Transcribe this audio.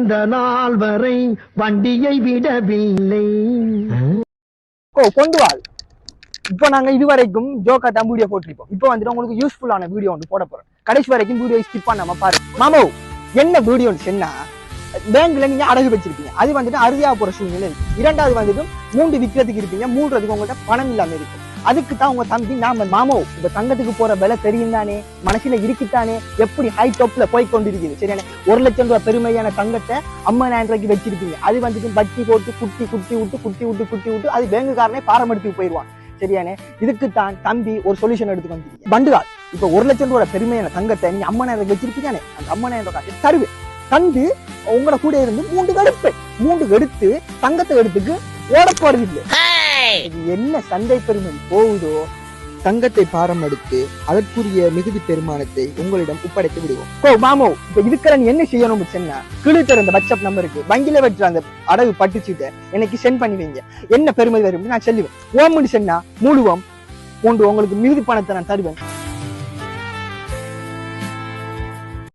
அந்த நாள் வரை வண்டியை விடவில்லை. கொண்டு வா. இப்போ நாங்க இதுவரைக்கும் ஜோக்கா தான் வீடியோ போட்டிருப்போம். இப்போ வந்துட்டு உங்களுக்கு யூஸ்ஃபுல்லான வீடியோ ஒன்று போட போறோம். கடைசி வரைக்கும் வீடியோ ஸ்கிப் பண்ணாம பாரு. மாமோ என்ன வீடியோன்னு சொன்னா, பேங்க்ல நீங்க அடகு வச்சிருப்பீங்க, அது வந்துட்டு அறுதியா போற சூழ்நிலை இருக்கு. இரண்டாவது வந்துட்டு 3 விற்கிறதுக்கு இருப்பீங்க, 3க்கு உங்கள்கிட்ட பணம் இல்லாம இருக்கும். அதுக்கு தான் உங்க தம்பி நாம மாமோ இப்ப தங்கத்துக்கு போற விலை தெரியும் தானே, மனசுல இருக்குத்தானே, எப்படி ஹை டாப்ல போய் கொண்டிருக்குது. சரியான 1 லட்சம் ரூபாய் பெருமையான தங்கத்தை 50,000 ரூபாய்க்கு வச்சிருப்பீங்க. அது வந்துட்டு வட்டி போட்டு குட்டி விட்டு அது பேங்குக்காரனே பாரம்பரியத்துக்கு போயிடுவான். சரியானே, இதுக்குத்தான் தம்பி ஒரு சொல்யூஷன் எடுத்து வந்துருக்கீங்க. பண்டுகால் இப்ப 1 லட்சம் ரூபாய் பெருமையான தங்கத்தை நீங்க 50,000 வச்சிருப்பீங்க, அந்த 50,000 ரூபாய் தருவேன். தந்து உங்களோட கூட இருந்து 3 எடுத்து தங்கத்தை எடுத்துக்கு ஓட போறது இல்லை. என்ன சந்தை பெருமை போகுதோ, தங்கத்தை பாரம் எடுத்து அதற்குரிய மிகுதி பெருமானத்தை உங்களிடம் ஒப்படைத்து விடுவோம். மாமோ இப்ப இதுக்கெல்லாம் நீ என்ன செய்யணும் சொன்னா, கிழித்தர் அந்த வாட்ஸ்அப் நம்பருக்கு வங்கியில வச்சு அந்த அடகு பட்டுச்சுட்டு எனக்கு சென்ட் பண்ணி வைங்க. என்ன பெருமை வரும் நான் சொல்லுவேன். ஓம்னு சொன்னா முழுவம் உங்களுக்கு மிகுதி பணத்தை நான் தருவேன்.